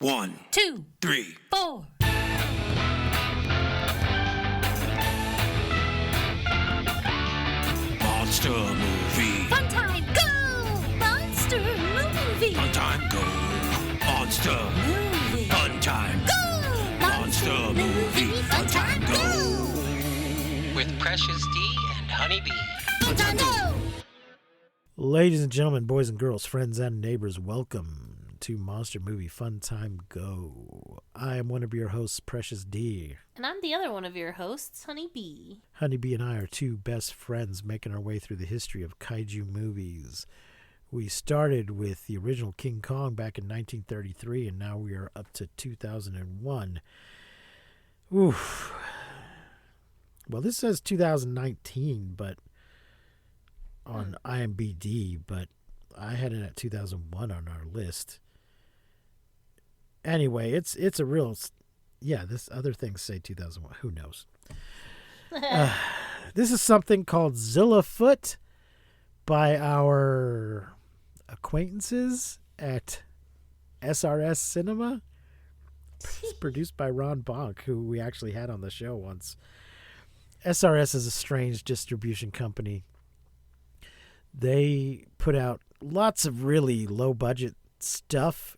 1, 2, 3, 4. Monster movie. Fun time, go! Monster movie. Fun time, go. Monster. Movie. Fun time. Go! Monster movie. Fun time, go. With Precious D and Honey Bee. Fun time, go! Ladies and gentlemen, boys and girls, friends and neighbors, welcome to Monster Movie Fun Time Go. I am one of your hosts, Precious D. And I'm the other one of your hosts, Honey Bee. Honey Bee and I are two best friends making our way through the history of kaiju movies. We started with the original King Kong back in 1933, and now we are up to 2001. Oof. Well, this says 2019, but on IMDb, but I had it at 2001 on our list. Anyway, it's a real, yeah, this other things say 2001. Who knows? This is something called Zillafoot by our acquaintances at SRS Cinema. It's produced by Ron Bonk, who we actually had on the show once. SRS is a strange distribution company. They put out lots of really low-budget stuff.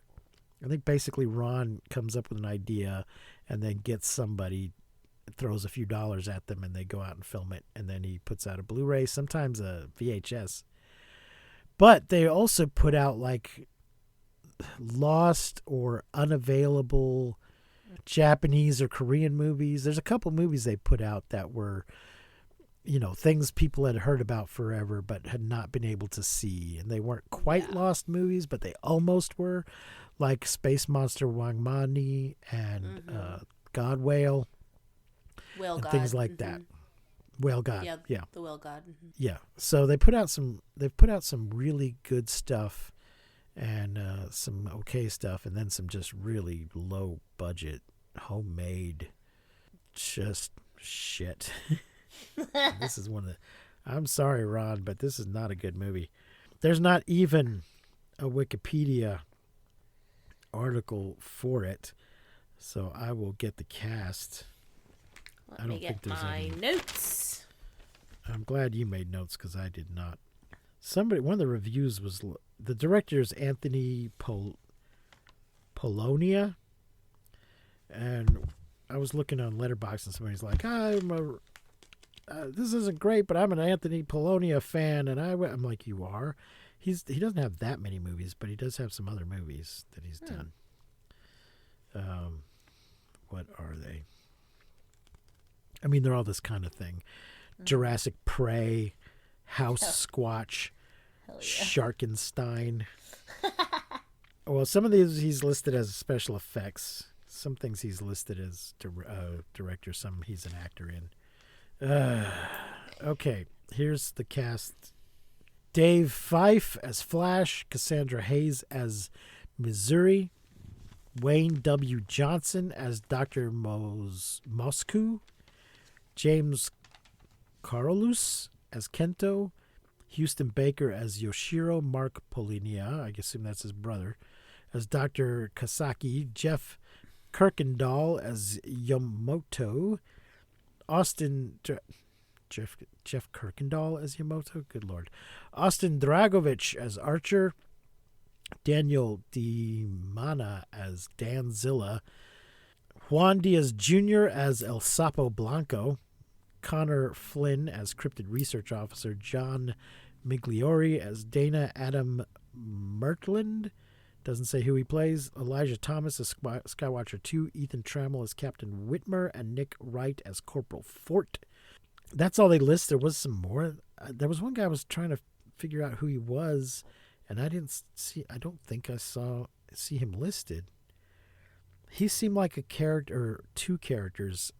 I think basically Ron comes up with an idea and then gets somebody, throws a few dollars at them, and they go out and film it. And then he puts out a Blu-ray, sometimes a VHS. But they also put out like lost or unavailable Japanese or Korean movies. There's a couple movies they put out that were, you know, things people had heard about forever but had not been able to see. And they weren't quite lost movies, but they almost were, like Space Monster Wangmani and God Whale. Whale and God. things like that. Whale God. Yeah. The Whale God. Mm-hmm. Yeah. So they've put out some really good stuff and some okay stuff, and then some just really low budget, homemade, just shit. This is one of the, I'm sorry, Ron, but this is not a good movie. There's not even a Wikipedia article for it, so I will get the cast. Let me get my notes. I'm glad you made notes because I did not. One of the reviews was, the director is Anthony Polonia, and I was looking on Letterboxd and somebody's like, this isn't great, but I'm an Anthony Polonia fan, and I'm like, you are? He doesn't have that many movies, but he does have some other movies that he's done. What are they? I mean, they're all this kind of thing. Jurassic Prey, House Squatch, Sharkenstein. Well, some of these he's listed as special effects. Some things he's listed as director. Some he's an actor in. Okay, here's the cast. Dave Fife as Flash, Cassandra Hayes as Missouri, Wayne W. Johnson as Dr. Mosku, James Carolus as Kento, Houston Baker as Yoshiro, Mark Polinia, I assume that's his brother, as Dr. Kasaki, Jeff Kirkendall as Yamamoto, Jeff Kirkendall as Yamamoto, good lord, Austin Dragovich as Archer, Daniel DiMana as Danzilla, Juan Diaz Jr. as El Sapo Blanco, Connor Flynn as Cryptid Research Officer, John Migliori as Dana Adam Mertland, doesn't say who he plays, Elijah Thomas as Skywatcher 2, Ethan Trammell as Captain Whitmer, and Nick Wright as Corporal Fort. That's all they list. There was some more. There was one guy I was trying to figure out who he was, and I don't think I see him listed. He seemed like a character, or two characters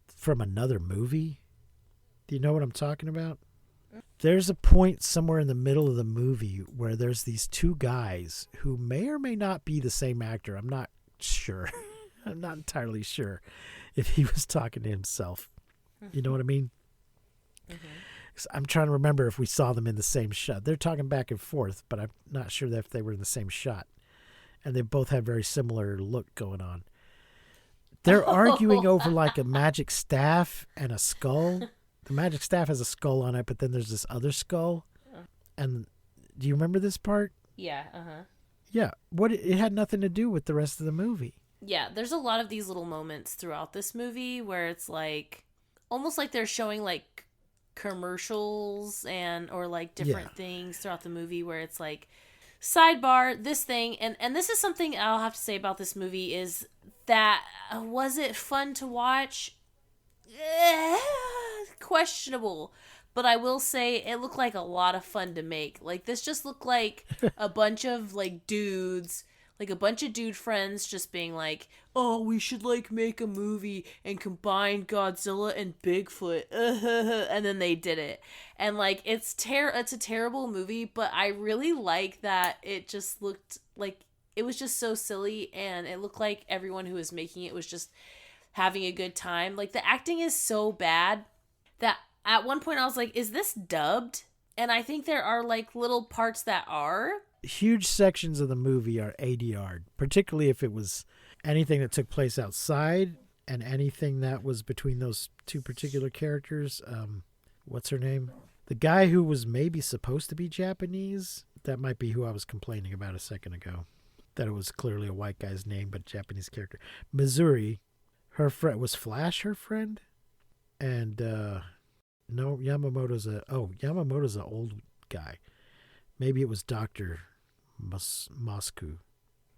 from another movie. Do you know what I'm talking about? There's a point somewhere in the middle of the movie where there's these two guys who may or may not be the same actor. I'm not sure. I'm not entirely sure if he was talking to himself. You know what I mean? Mm-hmm. I'm trying to remember if we saw them in the same shot. They're talking back and forth, but I'm not sure if they were in the same shot. and they both have very similar look going on. They're arguing over like a magic staff and a skull. The magic staff has a skull on it, but then there's this other skull. And do you remember this part? Yeah, Yeah. It had nothing to do with the rest of the movie. Yeah, there's a lot of these little moments throughout this movie where it's like almost like they're showing like commercials or like different things throughout the movie where it's like sidebar this thing and this is something I'll have to say about this movie is that was it fun to watch? Questionable. But I will say it looked like a lot of fun to make. Like this just looked like a bunch of like dudes, like a bunch of dude friends just being like, "Oh, we should like make a movie and combine Godzilla and Bigfoot." And then they did it. And like it's a terrible movie, but I really like that it just looked like it was just so silly and it looked like everyone who was making it was just having a good time. Like the acting is so bad that at one point I was like, is this dubbed? And I think there are like little parts that are. Huge sections of the movie are ADR'd, particularly if it was anything that took place outside and anything that was between those two particular characters. What's her name? The guy who was maybe supposed to be Japanese. That might be who I was complaining about a second ago. That it was clearly a white guy's name, but Japanese character. Missouri, her friend, was Flash her friend? And, no, Yamamoto's an old guy. Maybe it was Dr. Mosku.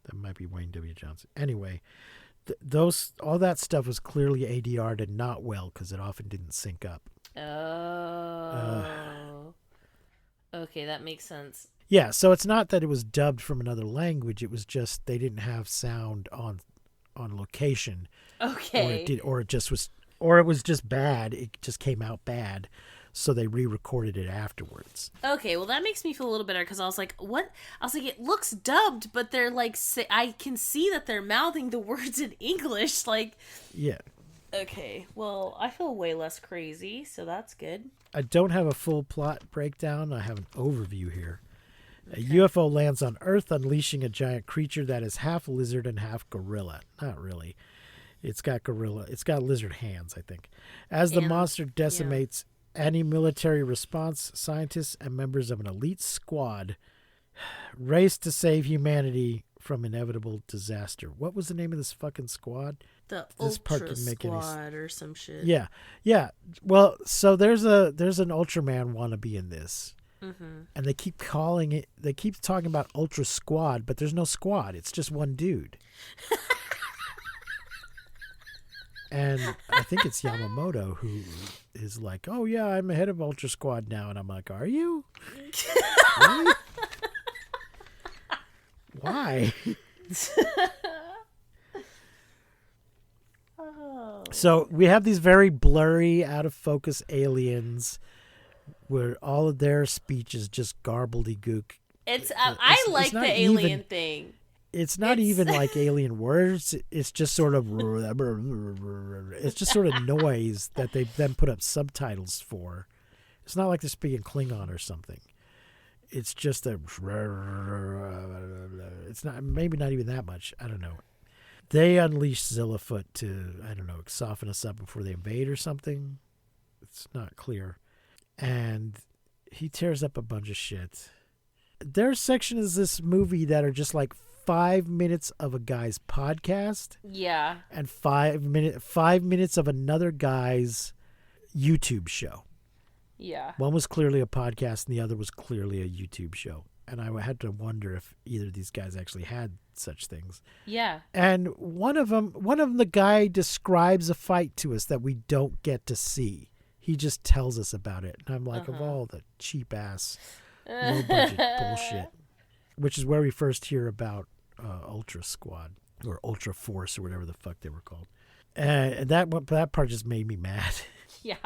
That might be Wayne W. Johnson. Anyway, all that stuff was clearly ADR'd and not well because it often didn't sync up. Oh. Okay, that makes sense. Yeah, so it's not that it was dubbed from another language. It was just they didn't have sound on location. Okay. Or it was just bad. It just came out bad. So they re-recorded it afterwards. Okay, well that makes me feel a little better because I was like, what? I was like, it looks dubbed, but they're like, I can see that they're mouthing the words in English. Like, yeah. Okay, well I feel way less crazy, so that's good. I don't have a full plot breakdown. I have an overview here. Okay. A UFO lands on Earth, unleashing a giant creature that is half lizard and half gorilla. Not really. It's got lizard hands, I think. As the monster decimates any military response, scientists and members of an elite squad race to save humanity from inevitable disaster. What was the name of this fucking squad? The Ultra Squad or some shit. Yeah. Well, so there's an Ultraman wannabe in this. Mm-hmm. And they keep talking about Ultra Squad, but there's no squad. It's just one dude. And I think it's Yamamoto who is like, "Oh yeah, I'm head of Ultra Squad now," and I'm like, "Are you? Really? Why?" So we have these very blurry, out of focus aliens, where all of their speech is just garbledy-gook. I like the alien thing. It's not even like alien words. It's just sort of noise that they then put up subtitles for. It's not like they're speaking Klingon or something. It's just it's not, maybe not even that much. I don't know. They unleash Zillafoot to, I don't know, soften us up before they invade or something. It's not clear. And he tears up a bunch of shit. There are sections of this movie that are just like 5 minutes of a guy's podcast. Yeah. And 5 minutes of another guy's YouTube show. Yeah. One was clearly a podcast and the other was clearly a YouTube show. And I had to wonder if either of these guys actually had such things. Yeah. And one of them, the guy describes a fight to us that we don't get to see. He just tells us about it. And I'm like, of all the cheap ass, low budget bullshit, which is where we first hear about Ultra Squad or Ultra Force or whatever the fuck they were called. And that part just made me mad. Yeah.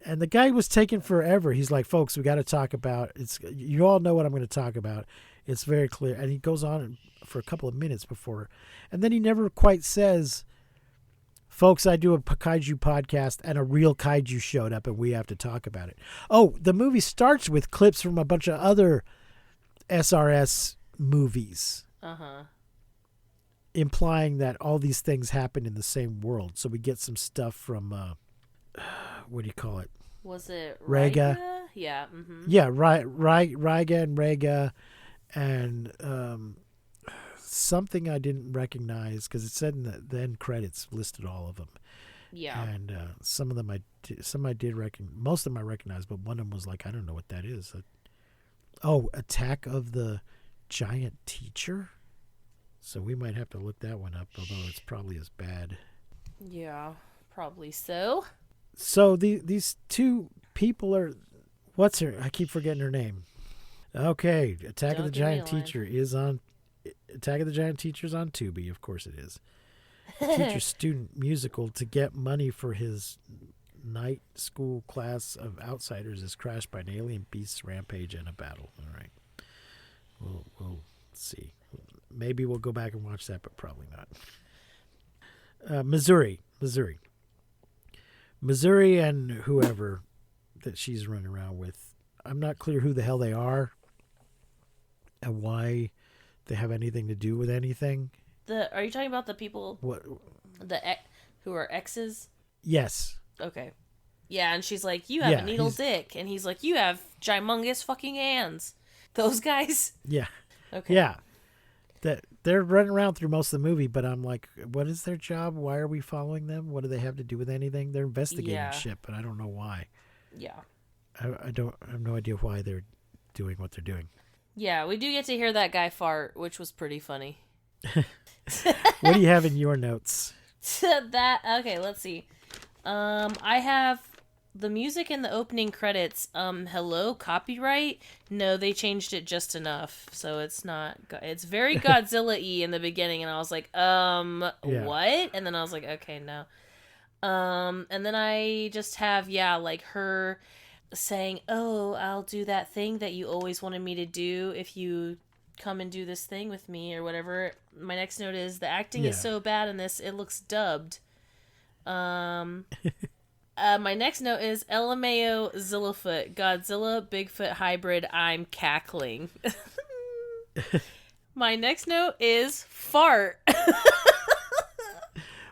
And the guy was taking forever. He's like, "Folks, we got to talk about it's. You all know what I'm going to talk about. It's very clear." And he goes on for a couple of minutes before, and then he never quite says, "Folks, I do a kaiju podcast, and a real kaiju showed up, and we have to talk about it." Oh, the movie starts with clips from a bunch of other SRS movies. implying that all these things happen in the same world. So we get some stuff from what do you call it? Was it Rhaegar? Yeah. Mm-hmm. Yeah, Rhaegar and Rhaegar, and something I didn't recognize because it said in the end credits listed all of them. Yeah. And some of them I did recognize. Most of them I recognized, but one of them was like, I don't know what that is. Attack of the Giant Teacher. So we might have to look that one up, although it's probably as bad. Yeah, probably so. So these two people are, what's her? I keep forgetting her name. Okay, Attack of the Giant Teacher is on. Attack of the Giant Teacher is on Tubi. Of course it is. Teacher-student musical to get money for his night school class of outsiders is crashed by an alien beast's rampage and a battle. All right, we'll see. Maybe we'll go back and watch that, but probably not. Missouri, and whoever that she's running around with. I'm not clear who the hell they are and why they have anything to do with anything. Are you talking about the people? What? Who are exes? Yes. Okay. Yeah, and she's like, you have a needle dick, and he's like, you have gymongous fucking hands. Those guys. Yeah. Okay. Yeah. That they're running around through most of the movie, but I'm like, what is their job? Why are we following them? What do they have to do with anything? They're investigating shit, but I don't know why. Yeah. I have no idea why they're doing what they're doing. Yeah, we do get to hear that guy fart, which was pretty funny. What do you have in your notes? Okay, let's see. I have the music in the opening credits. Hello, copyright? No, they changed it just enough, so it's not. It's very Godzilla-y in the beginning, and I was like, what? And then I was like, okay, no. And then I just have, like her saying, oh, I'll do that thing that you always wanted me to do if you come and do this thing with me or whatever. My next note is the acting is so bad in this, it looks dubbed. My next note is LMAO Zillafoot, Godzilla Bigfoot hybrid, I'm cackling. My next note is fart.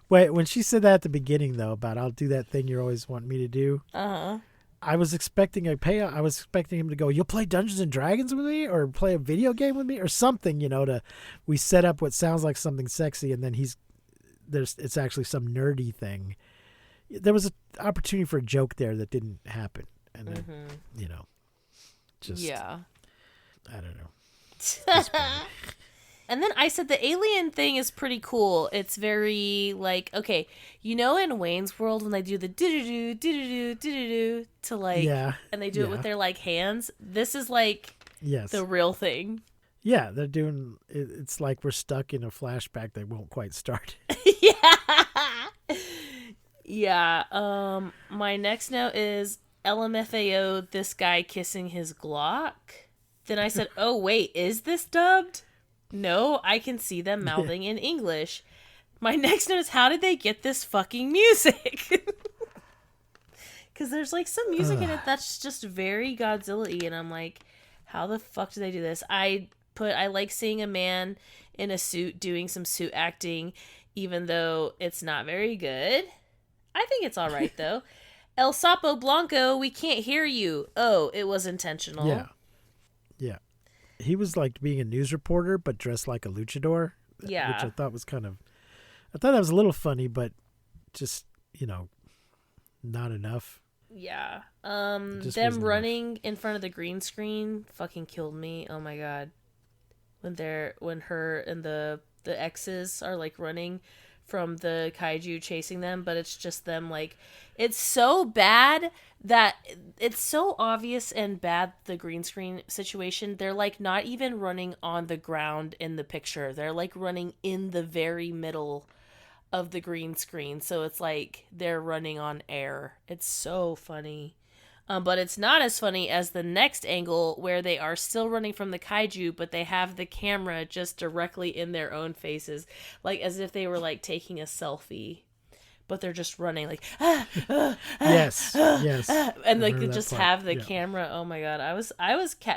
Wait, when she said that at the beginning though about I'll do that thing you always want me to do. Uh-huh. I was expecting a payoff. I was expecting him to go, you'll play Dungeons and Dragons with me or play a video game with me or something, we set up what sounds like something sexy and then it's actually some nerdy thing. There was an opportunity for a joke there that didn't happen. And then, I don't know. And then I said the alien thing is pretty cool. It's very like, okay, in Wayne's World when they do the do-do-do, do-do-do, do-do-do to like, and they do it with their like hands. This is like the real thing. Yeah, they're doing, it's like we're stuck in a flashback that won't quite start. Yeah. My next note is LMFAO, this guy kissing his Glock. Then I said, oh wait, is this dubbed? No, I can see them mouthing in English. My next note is, how did they get this fucking music? Because there's like some music in it that's just very Godzilla-y, and I'm like, how the fuck do they do this? I like seeing a man in a suit doing some suit acting, even though it's not very good. I think it's all right though. El Sapo Blanco, we can't hear you. Oh, it was intentional. Yeah. He was like being a news reporter, but dressed like a luchador. Yeah. Which I thought was I thought that was a little funny, but just, not enough. Yeah. Them running in front of the green screen fucking killed me. Oh my God. When her and the exes are like running from the kaiju chasing them, but it's just them like, it's so bad that it's so obvious and bad, the green screen situation. They're like not even running on the ground in the picture. They're like running in the very middle of the green screen. So it's like they're running on air. It's so funny. But it's not as funny as the next angle where they are still running from the kaiju, but they have the camera just directly in their own faces, like as if they were like taking a selfie, but they're just running like, yes, and like they just have the camera. Oh my God.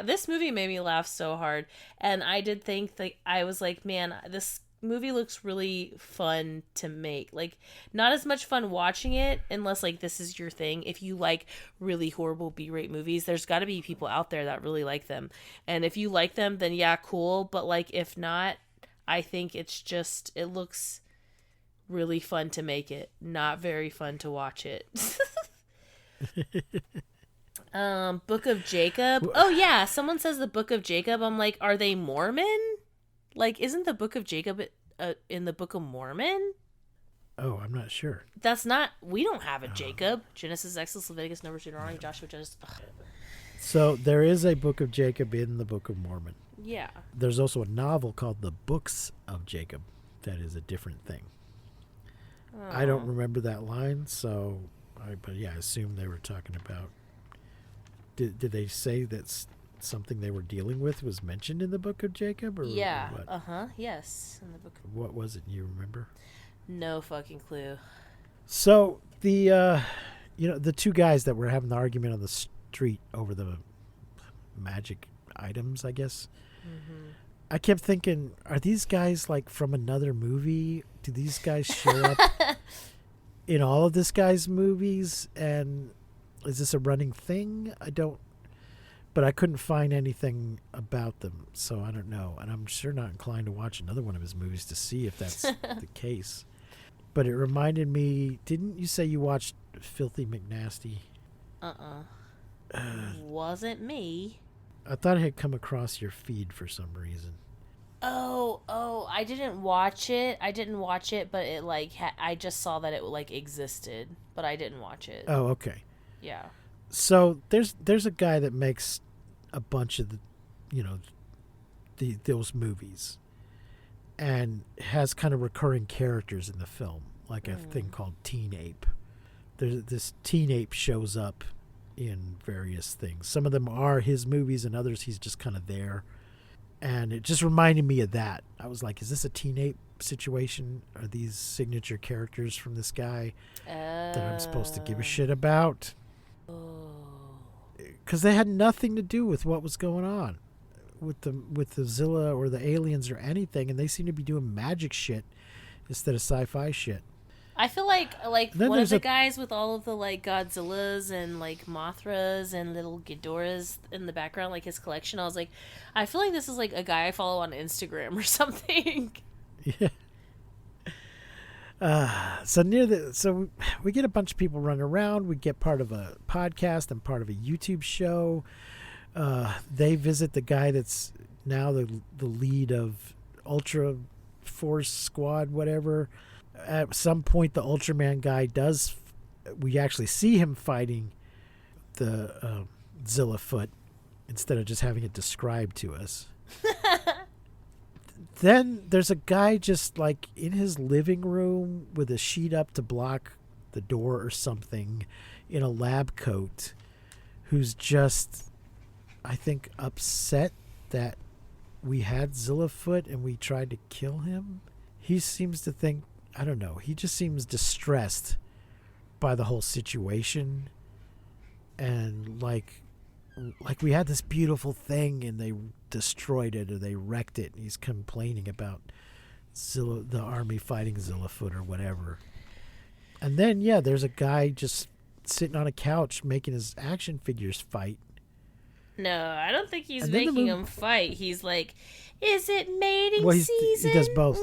This movie made me laugh so hard. And I did think that I was like, man, this movie looks really fun to make. Like, not as much fun watching it unless like this is your thing. If you like really horrible B-rate movies, there's got to be people out there that really like them. And if you like them, then yeah, cool. But like if not, I think it's just it looks really fun to make it, not very fun to watch it. Book of Jacob. Oh yeah, someone says the Book of Jacob. I'm like, are they Mormon? Like, isn't the Book of Jacob in the Book of Mormon? Oh, I'm not sure. That's not. We don't have a Jacob. Genesis, Exodus, Leviticus, Numbers, Deuteronomy, Joshua, Judges. Ugh. So there is a Book of Jacob in the Book of Mormon. Yeah. There's also a novel called The Books of Jacob. That is a different thing. Oh. I don't remember that line, but yeah, I assume they were talking about. Did they say that's something they were dealing with was mentioned in the Book of Jacob? Or Yeah. what? Yes. In the book. What was it? You remember? No fucking clue. So the the two guys that were having the argument on the street over the magic items, I guess. Mm-hmm. I kept thinking, are these guys like from another movie? Do these guys show up in all of this guy's movies? And is this a running thing? But I couldn't find anything about them, so I don't know. And I'm sure not inclined to watch another one of his movies to see if that's the case. But it reminded me, didn't you say you watched Filthy McNasty? Wasn't me. I thought it had come across your feed for some reason. Oh, I didn't watch it. But it like I just saw that it like existed, but I didn't watch it. Oh, okay. Yeah. So there's a guy that makes a bunch of those movies, and has kind of recurring characters in the film, like a thing called Teen Ape. This Teen Ape shows up in various things. Some of them are his movies, and others he's just kind of there. And it just reminded me of that. I was like, is this a Teen Ape situation? Are these signature characters from this guy that I'm supposed to give a shit about? Because they had nothing to do with what was going on with the Zilla or the aliens or anything, and they seem to be doing magic shit instead of sci-fi shit. I feel like Then one of there's the guys with all of the like Godzillas and like Mothras and little Ghidorahs in the background, like his collection. I was like, I feel like this is like a guy I follow on Instagram or something. Yeah. So we get a bunch of people running around. We get part of a podcast and part of a YouTube show. They visit the guy that's now the lead of Ultra Force Squad, whatever. At some point, the Ultraman guy we actually see him fighting the Zillafoot instead of just having it described to us. Then there's a guy just like in his living room with a sheet up to block the door or something in a lab coat who's just, I think, upset that we had Zillafoot and we tried to kill him. He seems to think, I don't know, he just seems distressed by the whole situation, and like we had this beautiful thing and they destroyed it or they wrecked it, and he's complaining about the army fighting Zillafoot or whatever. And then there's a guy just sitting on a couch making his action figures fight. No, I don't think he's making them fight. He's like, is it mating season? He does both.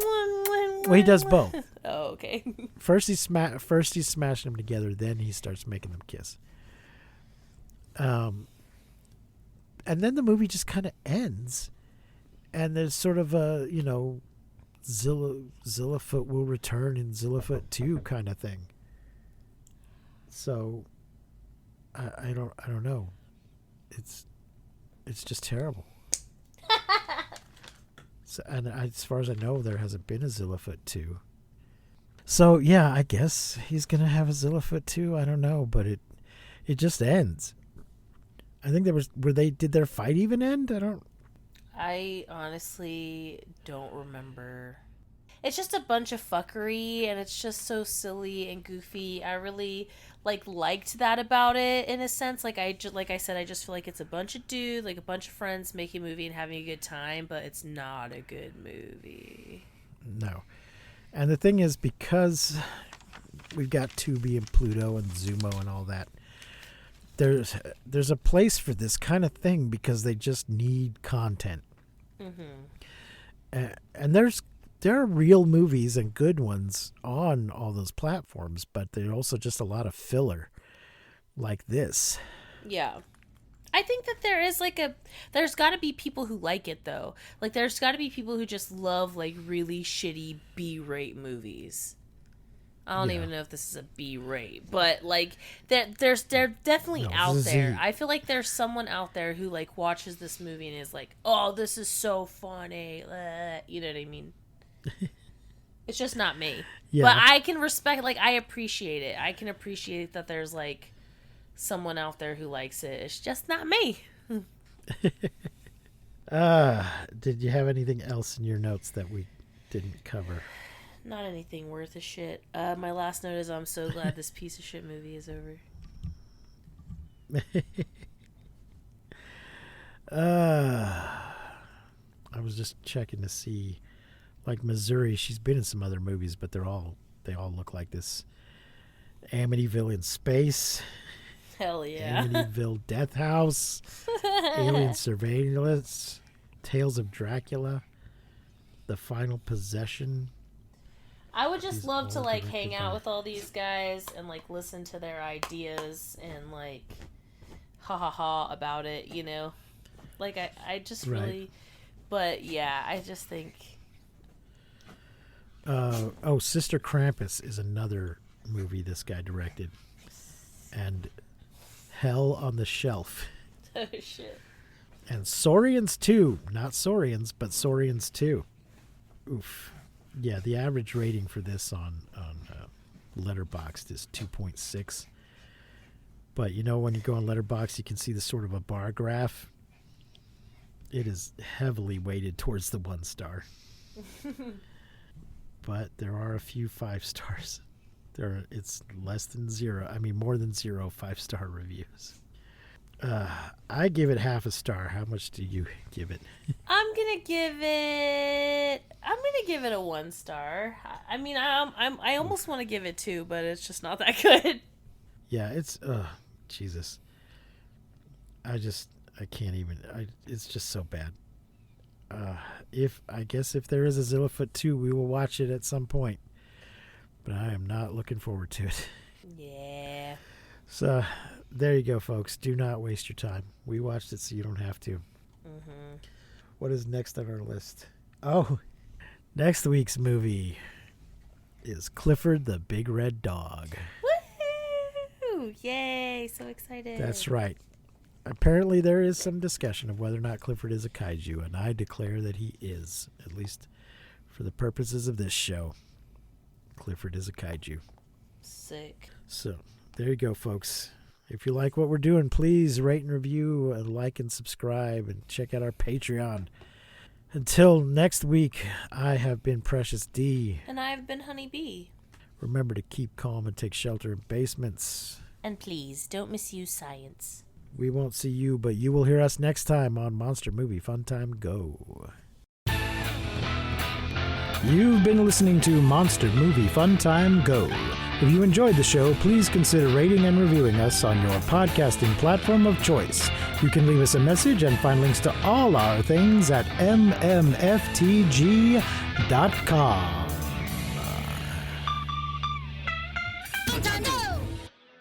Well, he does both. Oh, okay. First he's smashing them together, then he starts making them kiss. And then the movie just kind of ends, and there's sort of a Zillafoot will return in Zillafoot 2 kind of thing. So I don't know. It's just terrible. So, and as far as I know, there hasn't been a Zillafoot 2. So yeah, I guess he's gonna have a Zillafoot 2. I don't know, but it just ends. I think did their fight even end? I honestly don't remember. It's just a bunch of fuckery, and it's just so silly and goofy. I really liked that about it in a sense. Like I said, I just feel like it's a bunch of dudes, like a bunch of friends making a movie and having a good time, but it's not a good movie. No. And the thing is, because we've got Tubi and Pluto and Zumo and all that, there's a place for this kind of thing because they just need content. And there are real movies and good ones on all those platforms, but there's also just a lot of filler like this. Yeah. I think that there's got to be people who like it, though. Like, there's got to be people who just love, like, really shitty B-rate movies. I don't even know if this is a B-rate, but, like, they're definitely out there. I feel like there's someone out there who, like, watches this movie and is like, oh, this is so funny. You know what I mean? It's just not me. Yeah. But I can respect, like, I appreciate it. I can appreciate that there's, like, someone out there who likes it. It's just not me. Did you have anything else in your notes that we didn't cover? Not anything worth a shit. My last note is I'm so glad this piece of shit movie is over. I was just checking to see, like, Missouri. She's been in some other movies, but they all look like this. Amityville in Space. Hell yeah. Amityville Death House. Alien Surveillance. Tales of Dracula. The Final Possession. I would just love to, like, hang out with all these guys and, like, listen to their ideas and, like, ha about it, you know? Like, I just really... But, yeah, I just think... Sister Krampus is another movie this guy directed. And Hell on the Shelf. Oh, shit. And Saurians 2. Not Saurians, but Saurians 2. Oof. Yeah, the average rating for this on Letterboxd is 2.6. But, you know, when you go on Letterboxd, you can see the sort of a bar graph. It is heavily weighted towards the 1 star. But there are a few 5 stars. It's less than 0. I mean, more than 0 5-star reviews. I give it half a star. How much do you give it? I'm gonna give it a 1 star. I mean, I almost want to give it 2, but it's just not that good. Yeah, it's Jesus. I can't even. It's just so bad. If there is a Zillafoot 2, we will watch it at some point. But I am not looking forward to it. Yeah. So, there you go, folks. Do not waste your time. We watched it so you don't have to. Mm-hmm. What is next on our list? Oh, next week's movie is Clifford the Big Red Dog. Woohoo! Yay! So excited. That's right. Apparently there is some discussion of whether or not Clifford is a kaiju, and I declare that he is, at least for the purposes of this show. Clifford is a kaiju. Sick. So, there you go, folks. If you like what we're doing, please rate and review, and like and subscribe, and check out our Patreon. Until next week, I have been Precious D. And I've been Honey Bee. Remember to keep calm and take shelter in basements. And please, don't misuse science. We won't see you, but you will hear us next time on Monster Movie Fun Time Go. You've been listening to Monster Movie Fun Time Go. If you enjoyed the show, please consider rating and reviewing us on your podcasting platform of choice. You can leave us a message and find links to all our things at mmftg.com.